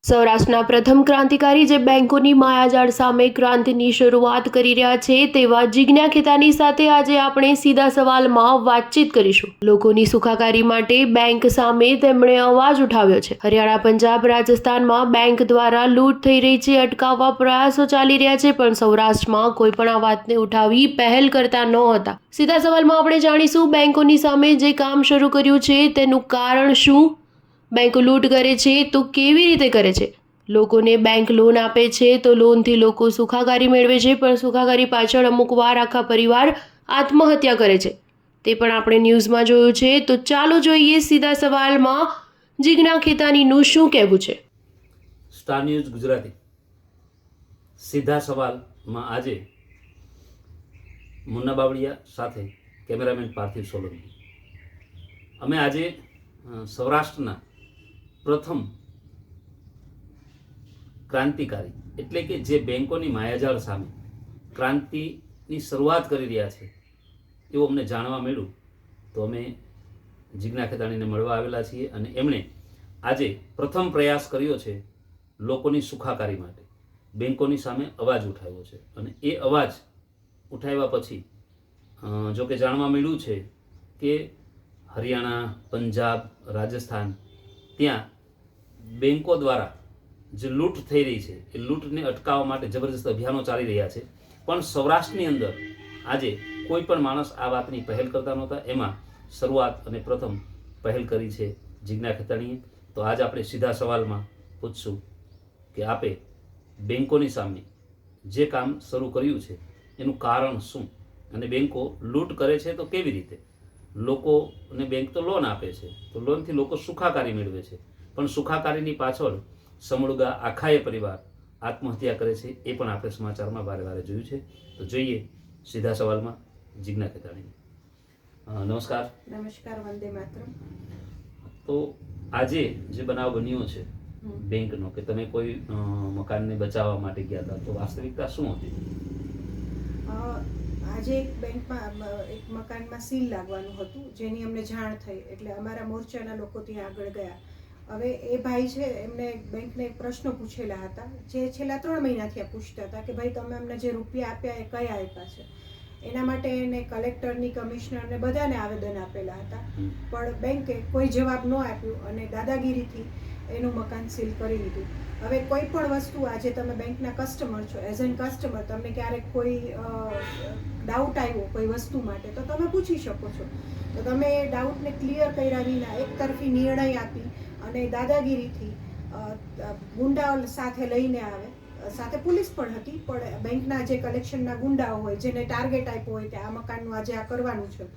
સૌરાષ્ટ્રના પ્રથમ ક્રાંતિકારી જે બેંકોની માયાજાળ સામે ક્રાંતિની શરૂઆત કરી રહ્યા છે તેવા જીજ્ઞા ખેતાની સાથે આજે આપણે સીધા સવાલમાં વાતચીત કરીશું। લોકોની સુખાકારી માટે બેંક સામે તેમણે અવાજ ઉઠાવ્યો છે। હરિયાણા, પંજાબ, રાજસ્થાનમાં બેંક દ્વારા લૂંટ થઈ રહી છે અટકાવવા પ્રયાસો ચાલી રહ્યા છે, પણ સૌરાષ્ટ્રમાં કોઈ પણ આ વાતને ઉઠાવી પહેલ કરતા નહોતા। સીધા સવાલમાં આપણે જાણીશું બેંકોની સામે જે કામ શરૂ કર્યું છે તેનું કારણ શું, બેંકો લૂંટ કરે છે તો કેવી રીતે કરે છે, લોકોને બેંક લોન આપે છે તો લોનથી લોકો સુખાકારી મેળવે છે, પણ સુખાકારી પાછળ અમુક વાર આખા પરિવાર આત્મહત્યા કરે છે, તે પણ આપણે ન્યૂઝમાં જોયું છે। તો ચાલો જોઈએ સીધા સવાલમાં જીજ્ઞા ખેતાનીનું શું કહેવું છે। સ્ટાર ન્યૂઝ ગુજરાતી સીધા સવાલમાં આજે મુન્ના બાવળિયા સાથે કેમેરામેન પાર્થિવ સોલંકી અમે આજે સૌરાષ્ટ્રના પ્રથમ ક્રાંતિકારી એટલે કે જે બેંકોની માયાજાળ સામે ક્રાંતિની શરૂઆત કરી રહ્યા છે એવું અમને જાણવા મળ્યું, તો અમે જીજ્ઞા ખેતાણીને મળવા આવેલા છીએ અને એમણે આજે પ્રથમ પ્રયાસ કર્યો છે લોકોની સુખાકારી માટે, બેંકોની સામે અવાજ ઉઠાવ્યો છે। અને એ અવાજ ઉઠાવ્યા પછી જો કે જાણવા મળ્યું છે કે હરિયાણા, પંજાબ, રાજસ્થાન ત્યાં બેંકો દ્વારા જે લૂંટ થઈ રહી છે એ લૂંટને અટકાવવા માટે જબરજસ્ત અભિયાનો ચાલી રહ્યા છે, પણ સૌરાષ્ટ્રની અંદર આજે કોઈ પણ માણસ આ વાતની પહેલ કરતા નહોતા। એમાં શરૂઆત અને પ્રથમ પહેલ કરી છે જીજ્ઞા ખેતાણીએ। તો આજ આપણે સીધા સવાલમાં પૂછશું કે આપે બેંકોની સામે જે કામ શરૂ કર્યું છે એનું કારણ શું, અને બેંકો લૂંટ કરે છે તો કેવી રીતે, લોકોને બેંક તો લોન આપે છે તો લોનથી લોકો સુખાકારી મેળવે છે, પણ સુખાકારીની પાછળ સમૂળગા આખાએ પરિવાર આત્મહત્યા કરે છે, એ પણ આપણે સમાચારમાં વારે વારે જોયું છે। તો જોઈએ સીધા સવાલમાં જીજ્ઞા ખેતાણી। નમસ્કાર। નમસ્કાર, વંદે માતરમ। તો આજે જે બનાવ બન્યો છે બેંકનો કે તમે કોઈ મકાનને બચાવવા માટે ગયા હતા, તો વાસ્તવિકતા શું હતી? આજે એક બેંકમાં એક મકાનમાં સીલ લાગવાનું હતું, જેની અમને જાણ થઈ એટલે અમારા મોરચાના લોકો ત્યાં આગળ ગયા। હવે એ ભાઈ છે એમને બેંકને પ્રશ્નો પૂછેલા હતા જે છેલ્લા 3 મહિનાથી પૂછતા હતા કે ભાઈ તમે અમને જે રૂપિયા આપ્યા એ કયા આપ્યા છે। એના માટે એને કલેક્ટરની, કમિશનરને બધાને આવેદન આપેલા હતા, પણ બેંકે કોઈ જવાબ ન આપ્યો અને દાદાગીરીથી એનું મકાન સીલ કરી લીધું। હવે કોઈ પણ વસ્તુ, આજે તમે બેંકના કસ્ટમર છો, એઝ એન કસ્ટમર તમને ક્યારેક કોઈ ડાઉટ આવ્યો કોઈ વસ્તુ માટે તો તમે પૂછી શકો છો, તો તમે એ ડાઉટને ક્લિયર કર્યા વિના એકતરફી નિર્ણય આપી અને દાદાગીરીથી ગુંડાઓ સાથે લઈને આવે, સાથે પોલીસ પણ હતી, પણ બેંકના જે કલેક્શનના ગુંડાઓ હોય જેને ટાર્ગેટ આપ્યો હોય કે આ મકાનનું આજે આ કરવાનું છે,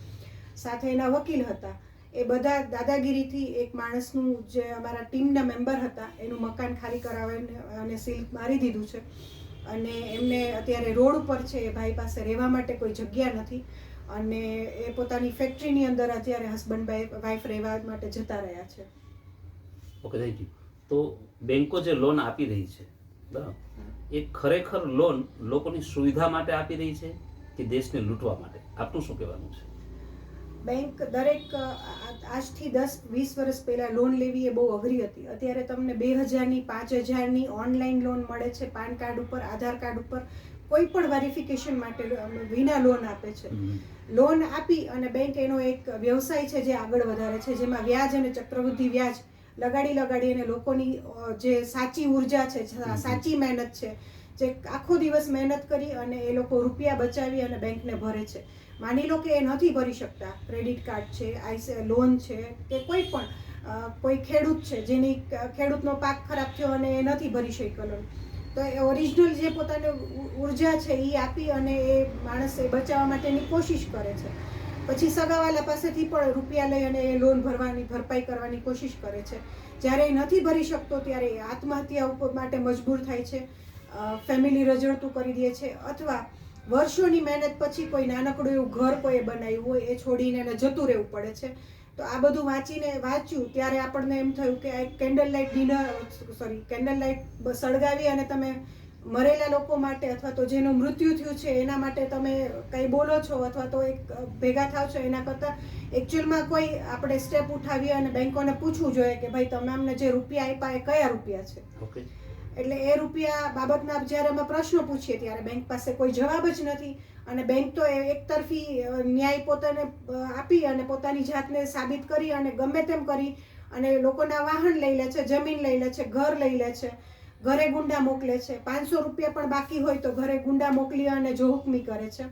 સાથે એના વકીલ હતા, એ બધા દાદાગીરીથી એક માણસનું જે અમારા ટીમના મેમ્બર હતા એનું મકાન ખાલી કરાવીને અને સીલ મારી દીધું છે। અને એમને અત્યારે રોડ ઉપર છે, એ ભાઈ પાસે રહેવા માટે કોઈ જગ્યા નથી અને એ પોતાની ફેક્ટરીની અંદર અત્યારે હસબન્ડ વાઈફ રહેવા માટે જતા રહ્યા છે। Okay, thank you. તો બેંકો જે લોન આપી રહી છે બરાબર, એ ખરેખર લોન લોકોની સુવિધા માટે આપી રહી છે કે દેશને લૂંટવા માટે? આપનું શું કહેવાનું છે? બેંક દરેક આજથી 10-20 વર્ષ પહેલાં લોન લેવી એ બહુ અઘરી હતી। અત્યારે તમને 2000ની, 5000ની ઓનલાઈન લોન મળે છે, પાન કાર્ડ ઉપર, આધાર કાર્ડ ઉપર, કોઈ પણ વેરિફિકેશન માટે વિના લોન આપે છે। લોન આપી અને બેંક એનો એક વ્યવસાય છે જે આગળ વધારે છે, જેમાં વ્યાજ અને ચક્રવૃદ્ધિ વ્યાજ લગાડી અને લોકોની જે સાચી ઉર્જા છે, સાચી મહેનત છે, જે આખો દિવસ મહેનત કરી અને એ લોકો રૂપિયા બચાવી અને બેંકને ભરે છે। માની લો કે એ નથી ભરી શકતા, ક્રેડિટ કાર્ડ છે, લોન છે કે કોઈ પણ કોઈ ખેડૂત છે જેની ખેડૂતનો પાક ખરાબ થયો અને એ નથી ભરી શક્યો લોન, તો એ ઓરિજિનલ જે પોતાની ઉર્જા છે એ આપી અને એ માણસ એ બચાવવા માટેની કોશિશ કરે છે, પછી સગાવાલા પાસેથી પણ રૂપિયા લઈ અને એ લોન ભરપાઈ કરવાની કોશિશ કરે છે। જ્યારે એ નથી ભરી શકતો ત્યારે એ આત્મહત્યા માટે મજબૂર થાય છે, ફેમિલી રજળતું કરી દે છે, અથવા વર્ષોની મહેનત પછી કોઈ નાનકડું એવું ઘર કોઈ બનાવ્યું હોય એ છોડીને એને જતું રહેવું પડે છે। તો આ બધું વાંચ્યું ત્યારે આપણને એમ થયું કે આ કેન્ડલ લાઇટ સળગાવી અને તમે મરેલા લોકો માટે અથવા તો જેનું મૃત્યુ થયું છે એના માટે તમે કંઈ બોલો છો અથવા તો એક ભેગા થાવ છો, એના કરતાં એકચ્યુઅલમાં કોઈ આપણે સ્ટેપ ઉઠાવીએ અને બેંકોને પૂછવું જોઈએ કે ભાઈ તમે અમને જે રૂપિયા આપ્યા એ કયા રૂપિયા છે. ઓકે. એટલે એ રૂપિયા બાબતના જ્યારે અમે પ્રશ્નો પૂછીએ ત્યારે બેંક પાસે કોઈ જવાબ જ નથી અને બેંક તો એકતરફી ન્યાય પોતાને આપી અને પોતાની જાતને સાબિત કરી અને ગમે તેમ કરી અને લોકોના વાહન લઈ લે છે, જમીન લઈ લે છે, ઘર લઈ લે છે, ઘરે ગુંડા મોકલે છે. 500 રૂપિયા પણ બાકી હોય તો ઘરે ગુંડા મોકલી અને જોહુકમી કરે છે.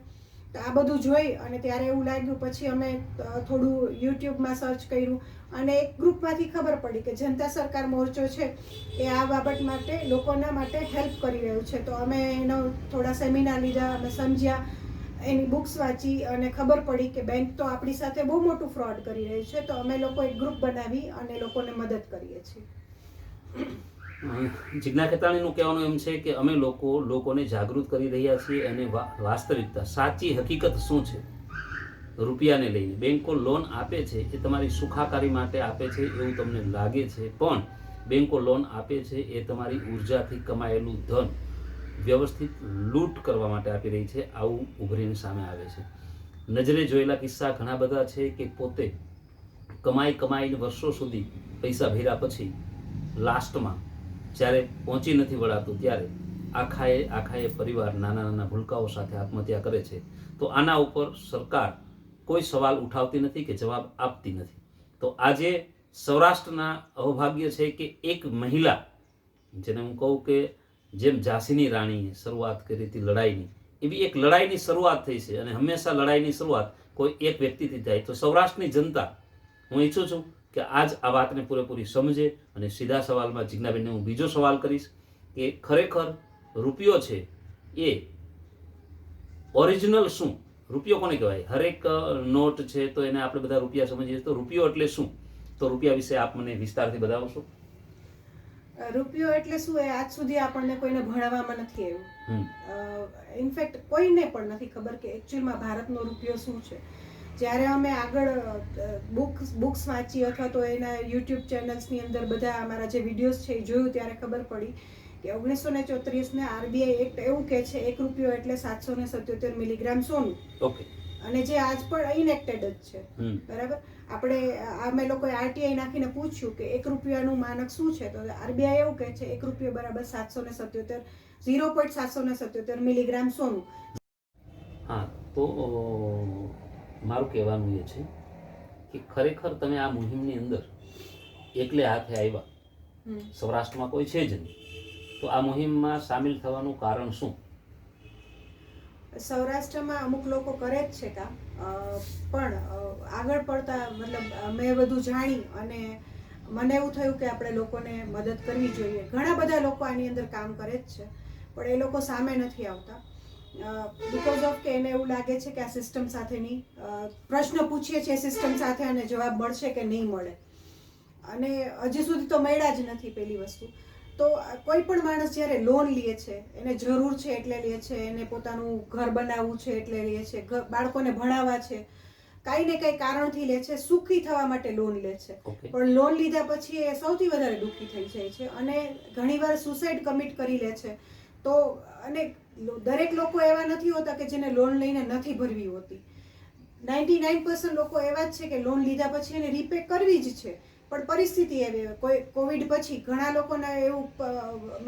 તો આ બધું જોઈ અને ત્યારે એવું લાગ્યું, પછી અમે થોડું યુટ્યુબમાં સર્ચ કર્યું અને એક ગ્રુપમાંથી ખબર પડી કે જનતા સરકાર મોરચો છે એ આ બાબત માટે લોકોના માટે હેલ્પ કરી રહ્યું છે. તો અમે એનો થોડા સેમિનાર લીધા, અમે સમજ્યા, એની બુક્સ વાંચી અને ખબર પડી કે બેંક તો આપણી સાથે બહુ મોટું ફ્રોડ કરી રહ્યું છે. તો અમે લોકો એક ગ્રુપ બનાવી અને લોકોને મદદ કરીએ છીએ. જિજ્ઞા ખેતાણીનું કહેવાનું એમ છે કે અમે લોકોને જાગૃત કરી રહ્યા છીએ અને વાસ્તવિકતા, સાચી હકીકત શું છે રૂપિયાને લઈને. બેંકો લોન આપે છે એ તમારી સુખાકારી માટે આપે છે એવું તમને લાગે છે, પણ બેંકો લોન આપે છે એ તમારી ઉર્જાથી કમાયેલું ધન વ્યવસ્થિત લૂંટ કરવા માટે આપી રહી છે, આવું ઉભરીને સામે આવે છે. નજરે જોયેલા કિસ્સા ઘણા બધા છે કે પોતે કમાઈને વર્ષો સુધી પૈસા ભર્યા પછી લાસ્ટમાં જ્યારે પહોંચી નથી વળાતું ત્યારે આખાએ પરિવાર નાના ભૂલકાઓ સાથે આત્મહત્યા કરે છે. તો આના ઉપર સરકાર કોઈ સવાલ ઉઠાવતી નથી કે જવાબ આપતી નથી. તો આજે સૌરાષ્ટ્રના અહોભાગ્ય છે કે એક મહિલા, જેને હું કહું કે જેમ ઝાંસીની રાણીએ શરૂઆત કરી હતી લડાઈની, એવી એક લડાઈની શરૂઆત થઈ છે અને હંમેશા લડાઈની શરૂઆત કોઈ એક વ્યક્તિથી થાય. તો સૌરાષ્ટ્રની જનતા, હું ઈચ્છું છું કે આજ આ વાતને પૂરેપૂરી સમજે અને સીધા સવાલમાં જિજ્ઞાબેનને હું બીજો સવાલ કરીશ કે ખરેખર રૂપિયો છે એ ઓરિજિનલ શું? રૂપિયો કોને કહેવાય? હરેક નોટ છે તો એને આપણે બધા રૂપિયા સમજીએ, તો રૂપિયો એટલે શું? તો રૂપિયા વિશે આપ મને વિસ્તારથી બતાવશો? રૂપિયો એટલે શું એ આજ સુધી આપણને કોઈને ભણાવવામાં નથી આવ્યું. ઇનફેક્ટ કોઈને પણ નથી ખબર કે એકચ્યુઅલમાં ભારતનો રૂપિયો શું છે. જ્યારે અમે આગળ બુક્સ વાંચી અથવા તો એના યુટ્યુબ ચેનલ્સની અંદર બધા અમારા જે વિડીયોઝ છે એ જોયું ત્યારે ખબર પડી કે 1934 આરબીઆઈ એક્ટ એવું કહે છે 1 રૂપિયો એટલે 777 મિલીગ્રામ સોનું. ઓકે. અને જે આજ પણ ઇનેક્ટેડ જ છે. બરાબર. આપણે અમે લોકોએ આરટીઆઈ નાખીને પૂછ્યું કે 1 રૂપિયાનું માનક શું છે, તો આરબીઆઈ એવું કહે છે 1 રૂપિયો બરાબર 0.777 મિલીગ્રામ સોનું. હા, તો મારું કહેવાનું એ છે કે ખરેખર તમે આ મુહિમની અંદર એકલે હાથે આવ્યા, સૌરાષ્ટ્રમાં કોઈ છે જ નહીં, તો આ મુહિમમાં સામેલ થવાનું કારણ શું? સૌરાષ્ટ્રમાં અમુક લોકો કરે જ છે કામ, પણ આગળ પડતા મતલબ મેં બધું જાણી અને મને એવું થયું કે આપણે લોકોને મદદ કરવી જોઈએ. ઘણા બધા લોકો આની અંદર કામ કરે જ છે પણ એ લોકો સામે નથી આવતા બીકોઝ ઓફ કે એને એવું લાગે છે કે આ સિસ્ટમ સાથેની પ્રશ્ન પૂછીએ છીએ સિસ્ટમ સાથે અને જવાબ મળશે કે નહીં મળે, અને હજી સુધી તો મળ્યા જ નથી. પહેલી વસ્તુ તો કોઈ પણ માણસ જ્યારે લોન લે છે એને જરૂર છે એટલે લે છે, એને પોતાનું ઘર બનાવવું છે એટલે લે છે, બાળકોને ભણાવવા છે, કાંઈ ને કાંઈ કારણથી લે છે, સુખી થવા માટે લોન લે છે. પણ લોન લીધા પછી એ સૌથી વધારે દુઃખી થઈ જાય છે અને ઘણીવાર સુસાઇડ કમિટ કરી લે છે. તો અને દરેક લોકો એવા નથી હોતા કે જેને લોન લઈને નથી ભરવી હોતી. 99% લોકો એવા જ છે કે લોન લીધા પછી એને રીપે કરવી જ છે, પણ પરિસ્થિતિ એવી, કોઈ કોવિડ પછી ઘણા લોકોને એવું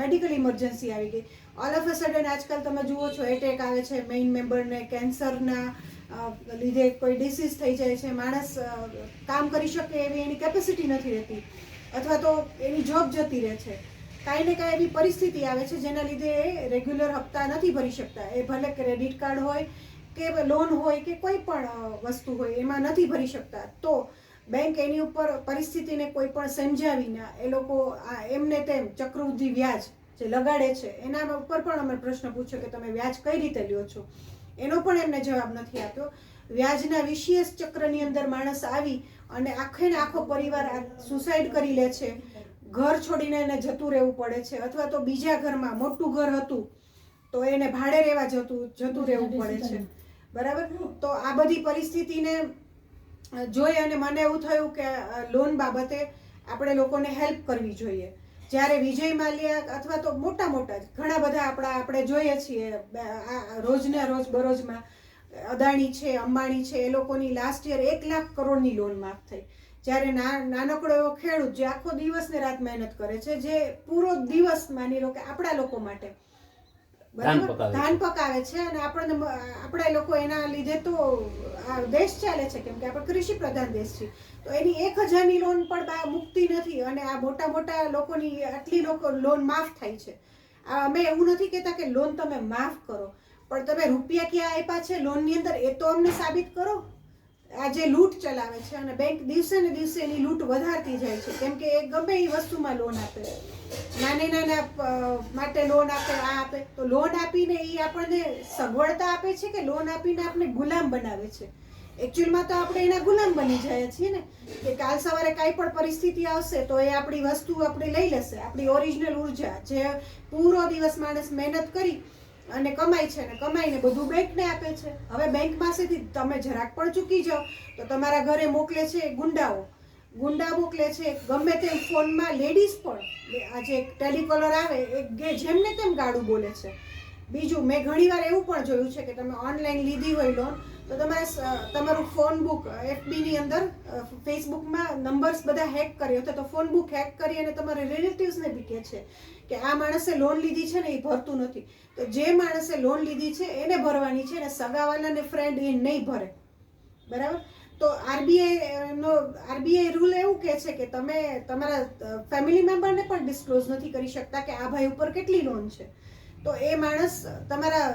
મેડિકલ ઇમરજન્સી આવી ગઈ. ઓલ ઓફ અ સડન આજકાલ તમે જુઓ છો એટેક આવે છે, મેઇન મેમ્બરને કેન્સરના લીધે કોઈ ડિસીઝ થઈ જાય છે, માણસ કામ કરી શકે એવી એની કેપેસિટી નથી રહેતી અથવા તો એની જોબ જતી રહે છે. કાંઈ ને કાંઈ એવી પરિસ્થિતિ આવે છે જેના લીધે એ રેગ્યુલર હપ્તા નથી ભરી શકતા. એ ભલે ક્રેડિટ કાર્ડ હોય કે લોન હોય કે કોઈ પણ વસ્તુ હોય એમાં નથી ભરી શકતા. તો બેંક એની ઉપર પરિસ્થિતિને કોઈ પણ સમજાવીને એ લોકો એમને તેમ ચક્રવૃદ્ધિ વ્યાજ જે લગાડે છે એના ઉપર પણ અમે પ્રશ્ન પૂછ્યો કે તમે વ્યાજ કઈ રીતે લ્યો છો, એનો પણ એમને જવાબ નથી આપ્યો. વ્યાજના વિશેષ ચક્રની અંદર માણસ આવી અને આખે ને આખો પરિવાર સુસાઇડ કરી લે છે, ઘર છોડીને એને જતું રહેવું પડે છે, અથવા તો બીજા ઘરમાં મોટું ઘર હતું તો એને ભાડે રહેવા જતું રહેવું પડે છે. બરાબર. તો આ બધી પરિસ્થિતિને જોઈ અને મને એવું થયું કે લોન બાબતે આપણે લોકોને હેલ્પ કરવી જોઈએ. જ્યારે વિજય માલ્યા અથવા તો મોટા મોટા ઘણા બધા આપણે જોઈએ છીએ રોજના રોજ બરોજમાં અદાણી છે, અંબાણી છે, એ લોકોની લાસ્ટ યર 1 લાખ કરોડની લોન માફ થઈ. જ્યારે નાનકડો એવો ખેડૂત જે આખો દિવસ ને રાત મહેનત કરે છે, જે પૂરો દિવસ માની લો કે આપણા લોકો માટે ધાન પકાવે છે અને આપણા લોકો એના લીધે તો આ દેશ ચાલે છે, કેમ કે આપણે કૃષિ પ્રધાન દેશ છીએ. તો એની 1000ની લોન પણ મુકતી નથી અને આ મોટા મોટા લોકોની આટલી લોન માફ થાય છે. અમે એવું નથી કહેતા કે લોન તમે માફ કરો, પણ તમે રૂપિયા ક્યાં આપ્યા છે લોનની અંદર એ તો અમને સાબિત કરો. આ જે લૂંટ ચલાવે છે અને બેંક દિવસે ને દિવસે એની લૂંટ વધારતી જાય છે, કેમ કે એ ગમે એ વસ્તુમાં લોન આપે, નાના માટે લોન આપે, આ આપે. તો લોન આપીને એ આપણને સગવડતા આપે છે કે લોન આપીને આપણે ગુલામ બનાવે છે? એકચ્યુઅલમાં તો આપણે એના ગુલામ બની જાય છીએ ને, કે કાલ સવારે કાંઈ પણ પરિસ્થિતિ આવશે તો એ આપણી વસ્તુ આપણે લઈ લેશે. આપણી ઓરિજિનલ ઉર્જા જે પૂરો દિવસ માણસ મહેનત કરી અને કમાય છે અને કમાઈને બધું બેંકને આપે છે. હવે બેંક પાસેથી તમે જરાક પણ ચૂકી જાઓ તો તમારા ઘરે મોકલે છે ગુંડા મોકલે છે, ગમે તેમ ફોનમાં લેડીઝ પણ આજે ટેલિકોલર આવે એ જેમને તેમ ગાડું બોલે છે. બીજું મેં ઘણીવાર એવું પણ જોયું છે કે તમે ઓનલાઈન લીધી હોય લોન તો તમારું ફોન બુક FBની અંદર ફેસબુકમાં નંબર્સ બધા હેક કરી અથવા તો ફોન બુક હેક કરી અને તમારા રિલેટિવ્સને બી કહે છે કે આ માણસે લોન લીધી છે ને એ ભરતું નથી. તો જે માણસે લોન લીધી છે એને ભરવાની છે અને સગાવાલા ને ફ્રેન્ડ એ નહીં ભરે, બરાબર? તો આરબીઆઈ રૂલ એવું કહે છે કે તમે તમારા ફેમિલી મેમ્બરને પણ ડિસ્ક્લોઝ નથી કરી શકતા કે આ ભાઈ ઉપર કેટલી લોન છે. તો એ માણસ તમારા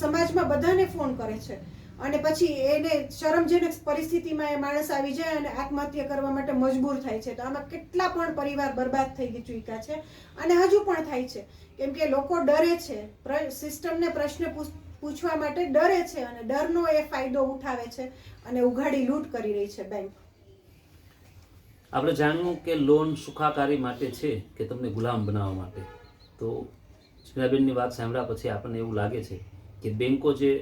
સમાજમાં બધાને ફોન કરે છે અને પછી એને શરમજનક પરિસ્થિતિમાં એ માણસ આવી જાય અને આત્મહત્યા કરવા માટે મજબૂર થાય છે. તો આમાં કેટલા પણ પરિવાર બરબાદ થઈ ચૂક્યા છે અને હજુ પણ થાય છે, કેમ કે લોકો ડરે છે, સિસ્ટમને પ્રશ્ન પૂછવા માટે ડરે છે અને ડરનો એ ફાયદો ઉઠાવે છે અને ઉઘાડી લૂંટ કરી રહી છે બેંક. આપણે જાણ્યું કે લોન સુખાકારી માટે છે કે તમને ગુલામ બનાવવા માટે. તો જીગ્નાબેનની વાત સાંભળ્યા પછી આપણને એવું લાગે છે કે બેંકો જે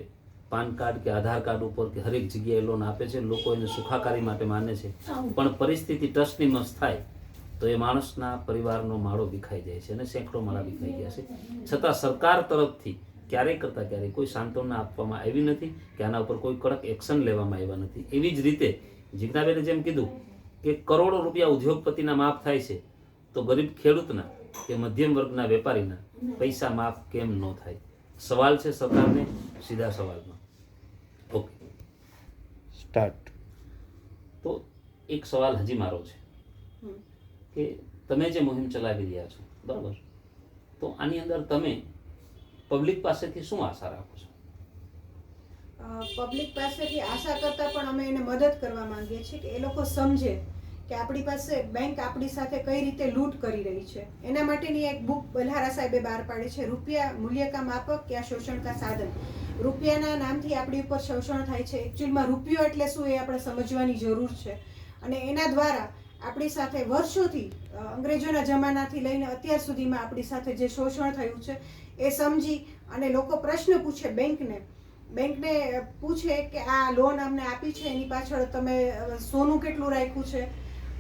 પાન કાર્ડ કે આધાર કાર્ડ ઉપર કે હરેક જગ્યાએ લોન આપે છે, લોકો એને સુખાકારી માટે માને છે, પણ પરિસ્થિતિ ટસનીમસ થાય તો એ માણસના પરિવારનો માળો વિખાઈ જાય છે અને સેંકડો માળા વિખાઈ ગયા છે. છતાં સરકાર તરફથી ક્યારેય કરતાં ક્યારેય કોઈ સાંત્વના આપવામાં આવી નથી કે આના ઉપર કોઈ કડક એક્શન લેવામાં આવ્યા નથી. એવી જ રીતે જીગ્નાબેને જેમ કીધું કે કરોડો રૂપિયા ઉદ્યોગપતિના માફ થાય છે, તો ગરીબ ખેડૂતના કે મધ્યમ વર્ગના વેપારીના પૈસા માફ કેમ ન થાય? સવાલ છે સરકારને, સીધા સવાલમાં. Okay, start. તો એક સવાલ હજી મારો છે કે તમે જે મુહિમ ચલાવી રહ્યા છો, બરાબર, તો આની અંદર તમે પબ્લિક પાસેથી શું આશા રાખો છો? પબ્લિક પાસેથી આશા કરતાં પણ અમે એને મદદ કરવા માંગીએ છીએ કે એ લોકો સમજે કે આપણી પાસે બેંક આપણી સાથે કઈ રીતે લૂંટ કરી રહી છે. એના માટેની એક બુક બલહારા સાહેબે બહાર પાડી છે, રૂપિયા મૂલ્ય કા માપક યા શોષણ કા સાધન. રૂપિયાના નામથી આપણી ઉપર શોષણ થાય છે. એકચ્યુઅલમાં રૂપિયો એટલે શું એ આપણે સમજવાની જરૂર છે અને એના દ્વારા આપણી સાથે વર્ષોથી અંગ્રેજોના જમાનાથી લઈને અત્યાર સુધીમાં આપણી સાથે જે શોષણ થયું છે એ સમજી અને લોકો પ્રશ્ન પૂછે બેંકને પૂછે કે આ લોન અમને આપી છે એની પાછળ તમે સોનું કેટલું રાખ્યું છે,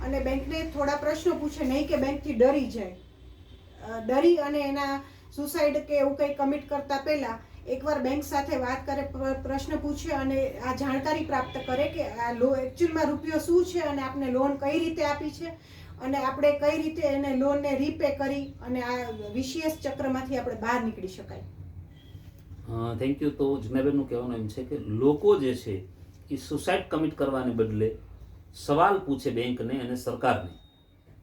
અને બેંકને થોડા પ્રશ્નો પૂછે, નહીં કે બેંકથી ડરી જાય. ડરી અને એના સુસાઇડ કે એવું કંઈ કમિટ કરતા પહેલાં એકવાર બેંક સાથે વાત કરે, પ્રશ્ન પૂછે અને આ જાણકારી પ્રાપ્ત કરે કે આ એકચ્યુઅલમાં રૂપિયો શું છે અને આપને લોન કઈ રીતે આપી છે અને આપણે કઈ રીતે એને લોનને રીપે કરી અને આ વિશેષ ચક્રમાંથી આપણે બહાર નીકળી શકાય. Thank you. તો જીગ્નાબેનનું કહેવાનું એમ છે કે લોકો જે છે એ સુસાઇડ કમિટ કરવાને બદલે સવાલ પૂછે બેંકને અને સરકારને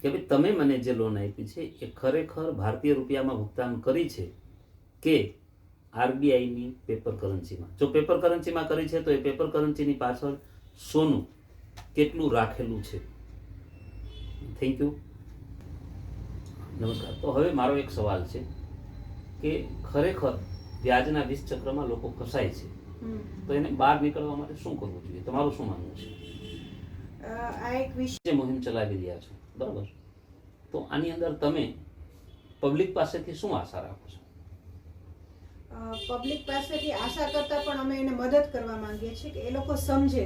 કે ભાઈ તમે મને જે લોન આપી છે એ ખરેખર ભારતીય રૂપિયામાં ભુગતાન કરી છે કે આરબીઆઈની પેપર કરન્સીમાં? જો પેપર કરન્સીમાં કરી છે તો એ પેપર કરન્સીની પાછળ સોનું કેટલું રાખેલું છે? Thank you. નમસ્કાર. તો હવે મારો એક સવાલ છે કે ખરેખર વ્યાજના વિષ ચક્રમાં લોકો ફસાય છે, તો એને બહાર નીકળવા માટે શું કરવું જોઈએ? તમારું શું માનવું છે? આ એક જે મુહિમ ચલાવી રહ્યા છો, બરાબર, તો આની અંદર તમે પબ્લિક પાસેથી શું આશા રાખો છો? પબ્લિક પાસેથી આશા કરતાં પણ અમે એને મદદ કરવા માંગીએ છીએ કે એ લોકો સમજે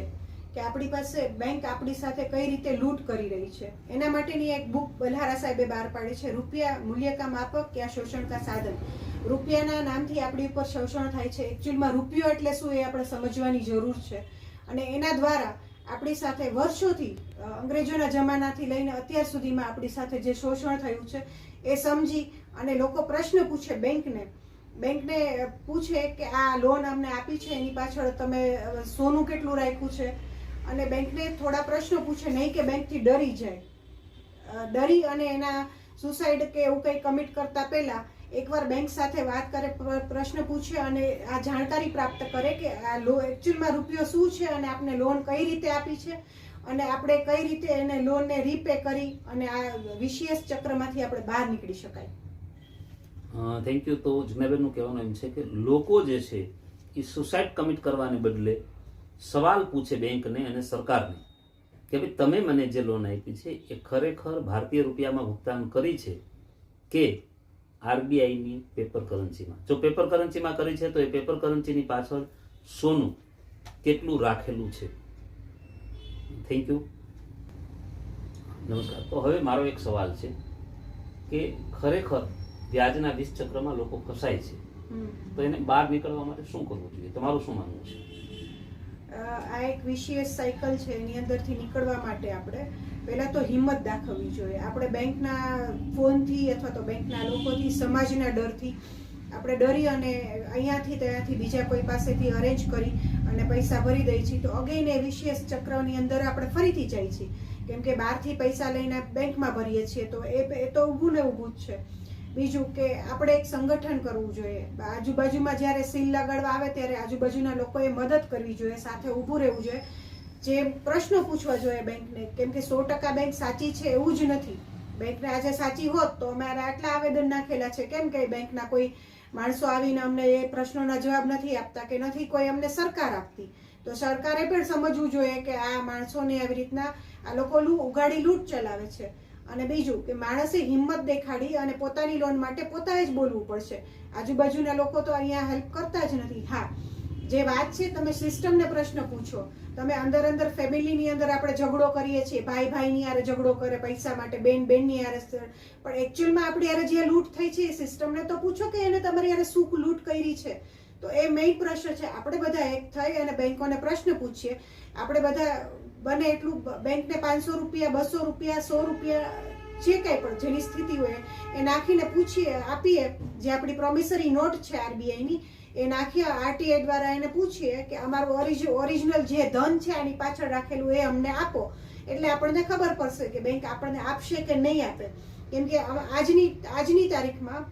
કે આપણી પાસે બેંક આપણી સાથે કઈ રીતે લૂંટ કરી રહી છે. એના માટેની એક બુક બલહારા સાહેબે બહાર પાડી છે, રૂપિયા મૂલ્ય કા માપક યા શોષણ કા સાધન. રૂપિયાના નામથી આપણી ઉપર શોષણ થાય છે. એકચ્યુઅલમાં રૂપિયો એટલે શું એ આપણે સમજવાની જરૂર છે. અને એના દ્વારા આપણી સાથે વર્ષોથી અંગ્રેજોના જમાનાથી લઈને અત્યાર સુધીમાં આપણી સાથે જે શોષણ થયું છે એ સમજી અને લોકો પ્રશ્ન પૂછે બેંકને પૂછે કે આ લોન અમને આપી છે એની પાછળ તમે સોનું કેટલું રાખ્યું છે, અને બેંકને થોડા પ્રશ્નો પૂછે, નહીં કે બેંકથી ડરી જાય. ડરી અને એના સુસાઇડ કે એવું કંઈ કમિટ કરતા પહેલા એકવાર બેંક સાથે વાત કરે, પ્રશ્ન પૂછે અને આ જાણકારી પ્રાપ્ત કરે કે આ એકચ્યુઅલમાં રૂપિયો શું છે અને આપને લોન કઈ રીતે આપી છે અને આપણે કઈ રીતે એને લોનને રીપે કરી અને આ વિશેષ ચક્રમાંથી આપણે બહાર નીકળી શકાય. Thank you. તો જિજ્ઞાબેનનું કહેવાનું એમ છે કે લોકો જે છે એ સુસાઇડ કમિટ કરવાને બદલે સવાલ પૂછે બેંકને અને સરકારને કે ભાઈ તમે મને જે લોન આપી છે એ ખરેખર ભારતીય રૂપિયામાં ભુગતાન કરી છે કે આરબીઆઈની પેપર કરન્સીમાં. જો પેપર કરન્સીમાં કરી છે તો એ પેપર કરન્સીની પાછળ સોનું કેટલું રાખેલું છે. Thank you. નમસ્કાર. તો હવે મારો એક સવાલ છે કે ખરેખર વ્યાજના વિષ ચક્રમાં લોકો ફસાય છે, તો એને બહાર નીકળવા માટે શું કરવું જોઈએ? તમારું શું માનવું છે? આ એક વિશિયસ સાયકલ છે, એની અંદરથી નીકળવા માટે આપણે પહેલા તો હિંમત દાખવવી જોઈએ. આપણે બેંકના ફોનથી અથવા તો બેંકના લોકોથી, સમાજના ડરથી આપણે ડરી અને અહીંયાથી ત્યાંથી બીજા કોઈ પાસેથી અરેન્જ કરી અને પૈસા ભરી દઈએ છીએ, તો અગેન એ વિશેષ ચક્રની અંદર આપણે ફરીથી જઈએ છીએ. કેમ કે બહારથી પૈસા લઈને બેંકમાં ભરીએ છીએ તો એ તો ઊભું ને ઊભું જ છે. બીજું કે આપણે એક સંગઠન કરવું જોઈએ. આજુબાજુમાં જ્યારે સીલ લગાડવા આવે ત્યારે આજુબાજુના લોકોએ મદદ કરવી જોઈએ, સાથે ઊભું રહેવું જોઈએ, જે પ્રશ્નો પૂછવા જોઈએ બેંકને. કેમ કે 100% બેંક સાચી છે એવું જ નથી. બેંકને આજે સાચી હોત તો અમારે આટલા આવેદન નાખેલા છે. કેમ કે બેંકના કોઈ માણસો આવીને અમને એ પ્રશ્નોના જવાબ નથી આપતા કે નથી કોઈ અમને સરકાર આપતી. તો સરકારે પણ સમજવું જોઈએ કે આ માણસોને આવી રીતના આ લોકો ઉગાડી લૂંટ ચલાવે છે. અને બીજું કે માણસે હિંમત દેખાડી અને પોતાની લોન માટે પોતાએ જ બોલવું પડશે. આજુબાજુના લોકો તો અહીંયા હેલ્પ કરતા જ નથી. હા, જે વાત છે તમે સિસ્ટમને પ્રશ્ન પૂછો. તમે અંદર ફેમિલીની અંદર આપણે ઝઘડો કરીએ છીએ, ભાઈની યારે ઝઘડો કરે પૈસા માટે, બેનની યારે, પણ એકચ્યુઅલમાં આપણી યારે જે લૂંટ થઈ છે એ સિસ્ટમને તો પૂછો કે એને તમારી યારે શું લૂંટ કરી છે. તો એ મેઇન પ્રશ્ન છે. આપણે બધા એક થઈ અને બેંકોને પ્રશ્ન પૂછીએ. આપણે બધા બને એટલું બેંકને 500 રૂપિયા, 200 રૂપિયા, 100 રૂપિયા, જે કંઈ પણ જેની સ્થિતિ હોય એ નાખીને પૂછીએ, આપીએ. જે આપણી પ્રોમિસરી નોટ છે આરબીઆઈની એ નાખીએ, આરટીઆઈ દ્વારા એને પૂછીએ કે અમારું ઓરિજિનલ જે ધન છે આની પાછળ રાખેલું એ અમને આપો. એટલે આપણને ખબર પડશે કે બેંક આપણને આપશે કે નહીં આપે. કેમ કે આજની તારીખમાં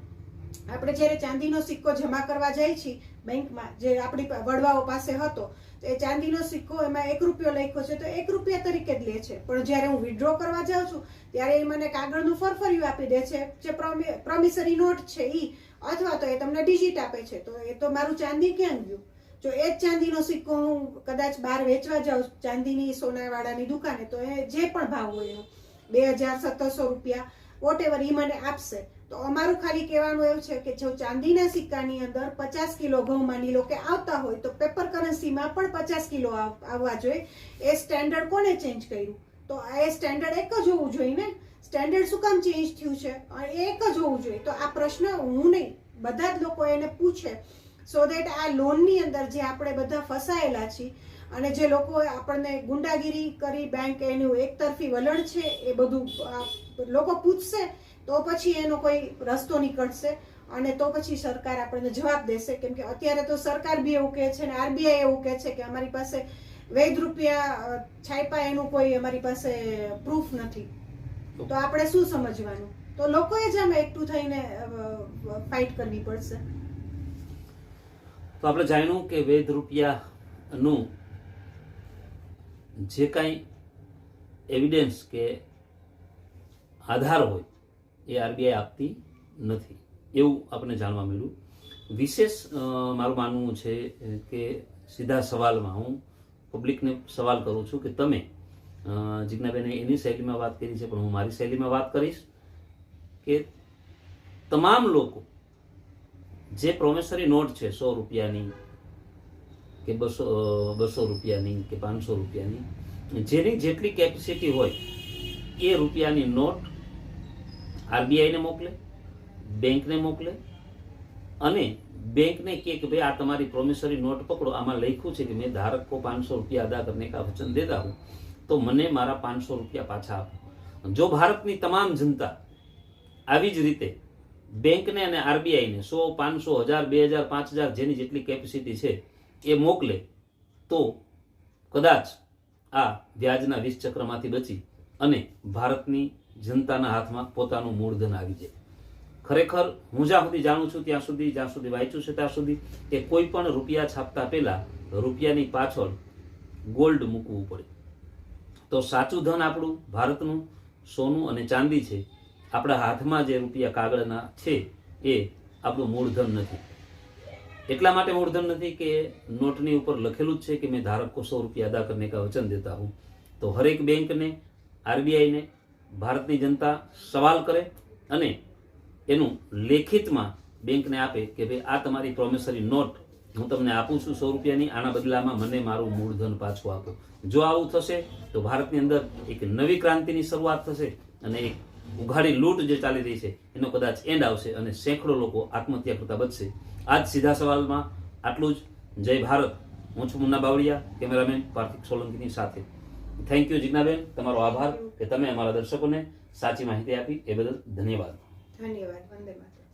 આપણે જ્યારે ચાંદીનો સિક્કો જમા કરવા જાય છીએ બેંકમાં, જે આપણી વડવાઓ પાસે હતો, તો એ ચાંદીનો સિક્કો એમાં 1 રૂપિયો લખ્યો છે તો 1 રૂપિયા તરીકે જ લે છે. પણ જ્યારે હું વિથડ્રો કરવા જાઉં છું ત્યારે એ મને કાગળનું ફરફરિયું આપી દે છે, જે પ્રોમિસરી નોટ છે એ, અથવા તો એ તમને ડિજિટ આપે છે. તો એ તો મારું ચાંદી ક્યાં ગયું? જો એ જ ચાંદીનો સિક્કો હું કદાચ બહાર વેચવા જાઉં ચાંદીની સોનાવાળાની દુકાને, તો એ જે પણ ભાવ હોય 2700 રૂપિયા વોટ એવર એ મને આપશે. તો અમારું ખાલી કહેવાનું એવું છે કે જો ચાંદીના સિક્કાની અંદર 50 કિલો ઘઉં માની લો કે આવતા હોય તો પેપર કરન્સીમાં પણ 50 કિલો આવવા જોઈએ. એ સ્ટેન્ડર્ડ કોને ચેન્જ કર્યું? તો એ સ્ટેન્ડર્ડ એક જ હોવું જોઈએ ને. સ્ટેન્ડર્ડ શું કામ ચેન્જ થયું છે? એક જ હોવું જોઈએ. તો આ પ્રશ્ન હું નહીં, બધા જ લોકો એને પૂછે, સો દેટ આ લોનની અંદર જે આપણે બધા ફસાયેલા છીએ અને જે લોકો આપણને ગુંડાગીરી કરી બેંક એનું એકતરફી વલણ છે એ બધું લોકો પૂછશે તો પછી એનો કોઈ રસ્તો નીકળશે અને તો પછી સરકાર આપણને જવાબ દેશે. કેમ કે અત્યારે તો સરકાર બી એવું કહે છે ને આરબીઆઈ એવું કહે છે કે અમારી પાસે વૈધ રૂપિયા છાપ્યા એનું કોઈ અમારી પાસે પ્રૂફ નથી. તો આપણે શું સમજવાનું? તો લોકોએ જ આમ એકઠું થઈને ફાઇટ કરવી પડશે. તો આપણે જાણ્યું કે વૈધ રૂપિયાનું જે કાંઈ એવિડન્સ કે આધાર હોય એ આરબીઆઈ આપતી નથી, એવું આપણે જાણવા મળ્યું. વિશેષ મારું માનવું છે કે સીધા સવાલમાં હું પબ્લિકને સવાલ કરું છું કે તમે, જિજ્ઞાબેને એની શૈલીમાં વાત કરી છે પણ હું મારી શૈલીમાં વાત કરીશ કે તમામ લોકો જે પ્રોમિસરી નોટ છે 100 રૂપિયાની કે 200 રૂપિયાની કે 500 રૂપિયાની, જેની જેટલી કેપેસિટી હોય એ રૂપિયાની નોટ આરબીઆઈને મોકલે, બેંકને મોકલે અને બેંકને કહે કે ભાઈ આ તમારી પ્રોમિસરી નોટ પકડો, આમાં લખ્યું છે કે મેં धारक को 500 रुपया अदा करने का वचन देता हूँ, तो મને મારા 500 રૂપિયા પાછા આપો। જો ભારતની તમામ જનતા આવી જ રીતે બેંકને અને આરબીઆઈને 100, 500, 1000, 2000, 5000 જેની જેટલી કેપેસિટી છે એ મોકલે તો કદાચ આ વ્યાજના 20 ચક્રમાંથી બચી અને ભારતની જનતાના હાથમાં પોતાનું મૂળધન આવી જાય। ખરેખર હું જ્યાં સુધી જાણું છું ત્યાં સુધી, જ્યાં સુધી વાંચ્યું છે ત્યાં સુધી, કે કોઈ પણ રૂપિયા છાપતા પહેલા રૂપિયાની પાછળ ગોલ્ડ મૂકવું પડે। તો સાચું ધન આપણું ભારતનું સોનું અને ચાંદી છે, આપણા હાથમાં જે રૂપિયા કાગળના છે એ આપણું મૂળધન નથી। એટલા માટે મૂળધન નથી કે નોટની ઉપર લખેલું જ છે કે મેં धारक को 100 रुपया अदा करने का वचन देता हूँ। તો હરેક બેંકને, આરબીઆઈને ભારતની જનતા સવાલ કરે અને એનું લેખિતમાં બેંકને આપે કે ભાઈ આ તમારી પ્રોમિસરી નોટ હું તમને આપું છું 100 રૂપિયાની, આના બદલામાં મને મારું મૂળધન પાછું આપો। જો આવું થશે તો ભારતની અંદર એક નવી ક્રાંતિની શરૂઆત થશે અને એક ઉઘાડી લૂંટ જે ચાલી રહી છે એનો કદાચ એન્ડ આવશે અને સેંકડો લોકો આત્મહત્યા કરતા બચશે। આજ સીધા સવાલમાં આટલું જ। જય ભારત। હું છું મુન્ના બાવળિયા, કેમેરામેન પાર્થિક સોલંકીની સાથે। થેન્ક યુ જિજ્ઞાબેન, તમારો આભાર કે તમે અમારા દર્શકોને સાચી માહિતી આપી એ બદલ ધન્યવાદ। ધન્યવાદ। વંદે માતરમ।